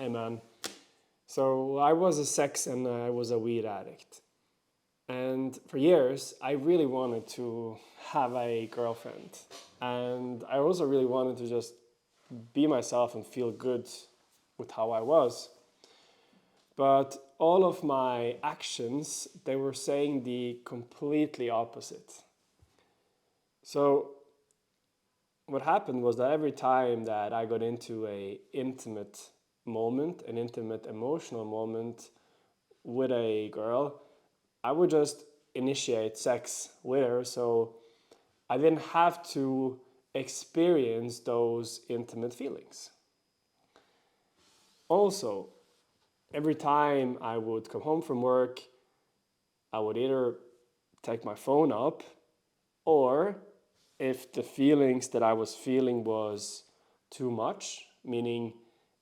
Hey man. So I was a sex and I was a weed addict. And for years, I really wanted to have a girlfriend. And I also really wanted to just be myself and feel good with how I was. But all of my actions, they were saying the completely opposite. So what happened was that every time that I got into a intimate moment, an intimate emotional moment with a girl, I would just initiate sex with her, so I didn't have to experience those intimate feelings. Also, every time I would come home from work, I would either take my phone up, or if the feelings that I was feeling was too much, meaning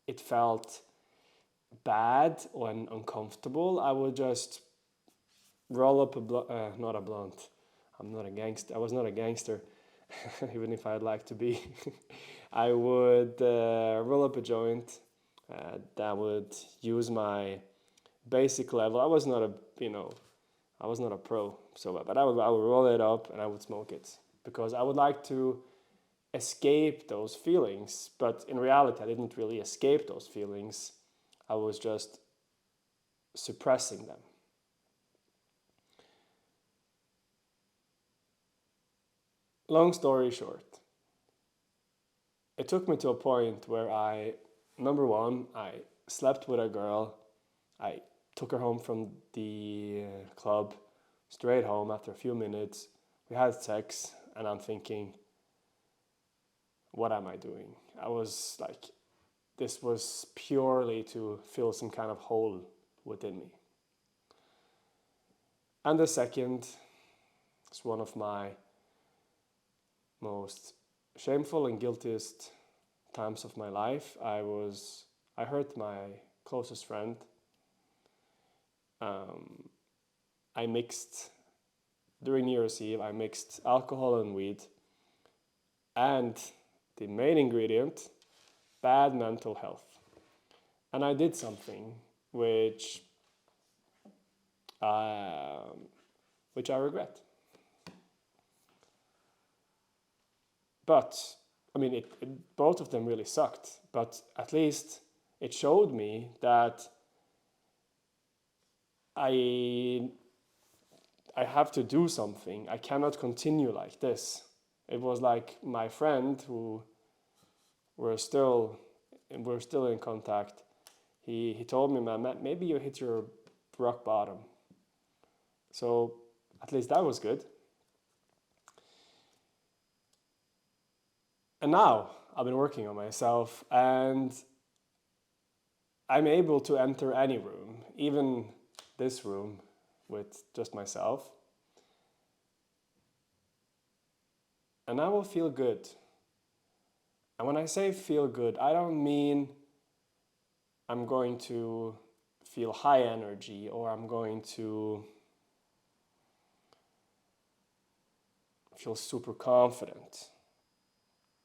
it felt bad or uncomfortable, I would just roll up not a blunt. I'm not a gangster. I was not a gangster, even if I'd like to be. I would roll up a joint that would use my basic level. I was not a I was not a pro, so but I would roll it up and I would smoke it because I would like to escape those feelings. But in reality, I didn't really escape those feelings. I was just suppressing them. Long story short, it took me to a point where number one, I slept with a girl. I took her home from the club, straight home after a few minutes. We had sex, and I'm thinking, what am I doing? I was like, this was purely to fill some kind of hole within me. And the second is one of my most shameful and guiltiest times of my life. I hurt my closest friend. I mixed during New Year's Eve. I mixed alcohol and weed, and the main ingredient, bad mental health. And I did something um, which I regret. But I mean, both of them really sucked. But at least it showed me that I have to do something. I cannot continue like this. It was like my friend who we're still in contact. He told me, man, maybe you hit your rock bottom. So at least that was good. And now I've been working on myself, and I'm able to enter any room, even this room with just myself. And I will feel good. And when I say feel good, I don't mean I'm going to feel high energy or I'm going to feel super confident.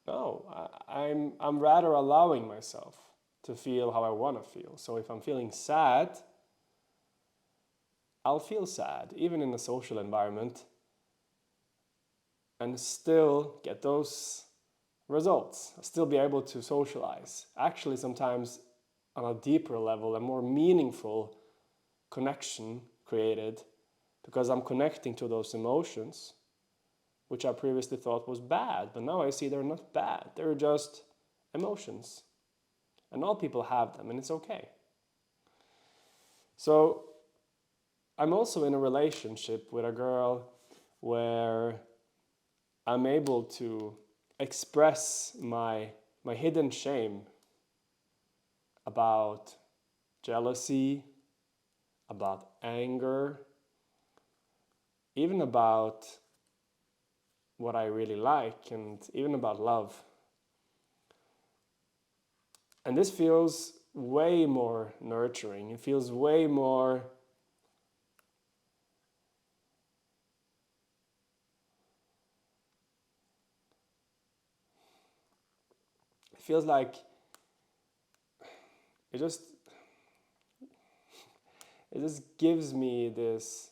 No, I'm rather allowing myself to feel how I want to feel. So if I'm feeling sad, I'll feel sad, even in a social environment, and still get those results. I'll still be able to socialize. Actually, sometimes on a deeper level, a more meaningful connection created because I'm connecting to those emotions, which I previously thought was bad, but now I see they're not bad. They're just emotions. And all people have them, and it's okay. So I'm also in a relationship with a girl where I'm able to express my hidden shame about jealousy, about anger, even about what I really like, and even about love. And this feels way more nurturing. It feels way more it feels like it just it just gives me this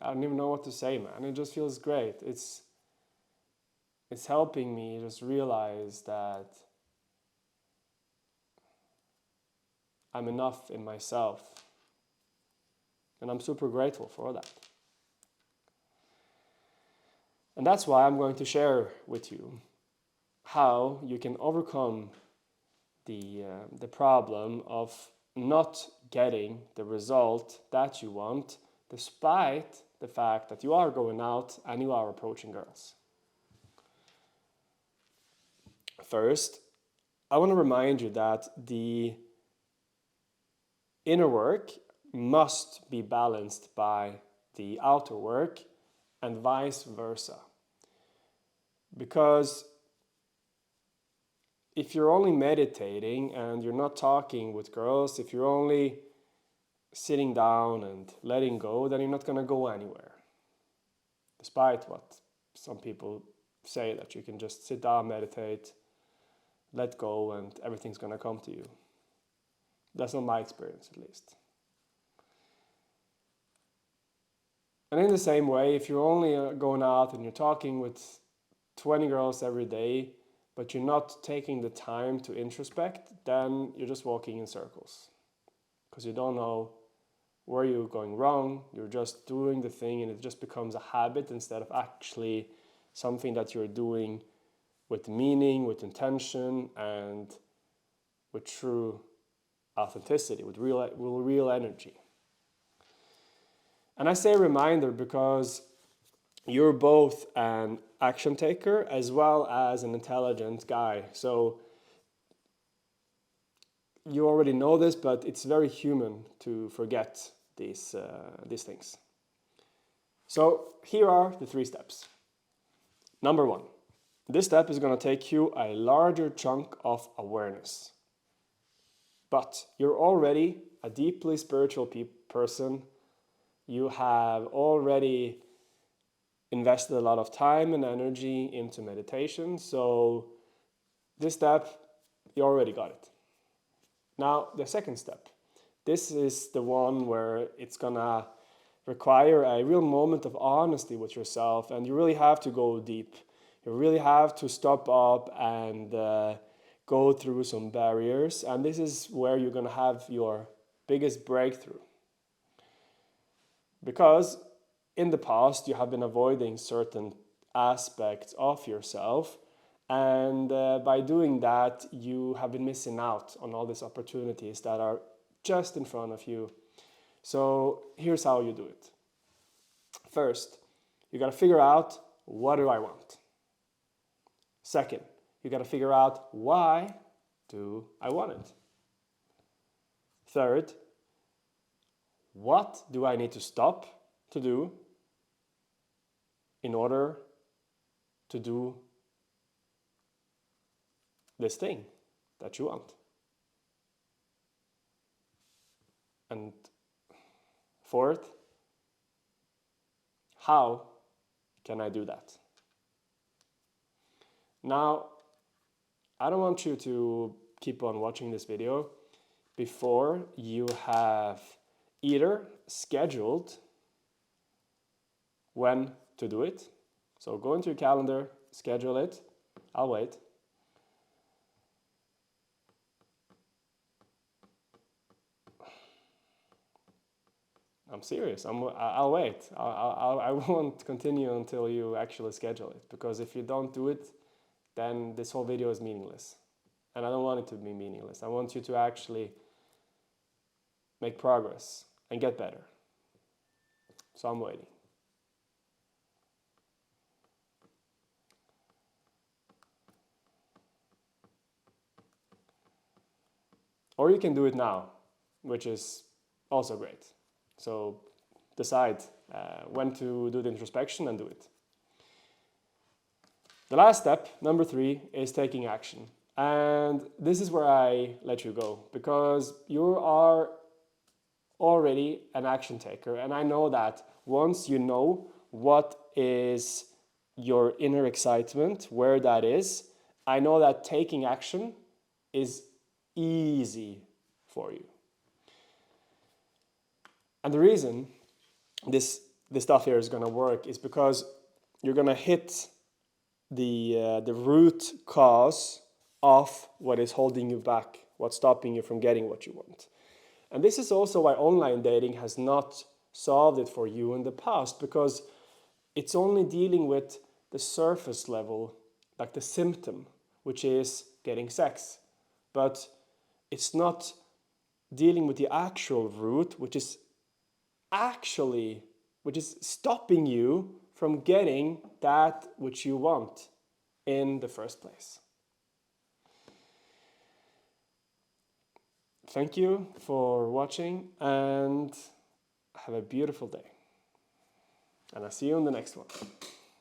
I don't even know what to say, man. It just feels great. It's helping me just realize that I'm enough in myself. And I'm super grateful for that. And that's why I'm going to share with you how you can overcome the problem of not getting the result that you want, despite the fact that you are going out and you are approaching girls. First, I want to remind you that the inner work must be balanced by the outer work and vice versa. Because if you're only meditating and you're not talking with girls, if you're only sitting down and letting go, then you're not going to go anywhere. Despite what some people say, that you can just sit down, meditate, let go, and everything's going to come to you. That's not my experience, at least. And in the same way, if you're only going out and you're talking with 20 girls every day, but you're not taking the time to introspect, then you're just walking in circles. Because you don't know where you're going wrong, you're just doing the thing and it just becomes a habit instead of actually something that you're doing with meaning, with intention, and with true authenticity, with real energy. And I say reminder because you're both an action taker as well as an intelligent guy. So you already know this, but it's very human to forget these things. So here are the 3 steps. Number 1, this step is going to take you a larger chunk of awareness. But you're already a deeply spiritual person. You have already invested a lot of time and energy into meditation. So this step, you already got it. Now, the second step. This is the one where it's gonna require a real moment of honesty with yourself, and you really have to go deep. You really have to stop up and go through some barriers, and this is where you're gonna have your biggest breakthrough. Because in the past, you have been avoiding certain aspects of yourself, and by doing that, you have been missing out on all these opportunities that are just in front of you. So here's how you do it. First, you got to figure out, what do I want? Second, you got to figure out, why do I want it? Third, what do I need to stop to do in order to do this thing that you want? And fourth, how can I do that? Now, I don't want you to keep on watching this video before you have either scheduled when to do it. So go into your calendar, schedule it. I'll wait. I'm serious. I'll wait. I won't continue until you actually schedule it. Because if you don't do it, then this whole video is meaningless. And I don't want it to be meaningless. I want you to actually make progress and get better. So I'm waiting. Or you can do it now, which is also great. So decide when to do the introspection and do it. The last step, number 3, is taking action. And this is where I let you go, because you are already an action taker. And I know that once you know what is your inner excitement, where that is, I know that taking action is easy for you. And the reason this stuff here is going to work is because you're going to hit the root cause of what is holding you back, what's stopping you from getting what you want. And this is also why online dating has not solved it for you in the past, because it's only dealing with the surface level, like the symptom, which is getting sex. But it's not dealing with the actual root, which is stopping you from getting that which you want in the first place. Thank you for watching and have a beautiful day. And I'll see you in the next one.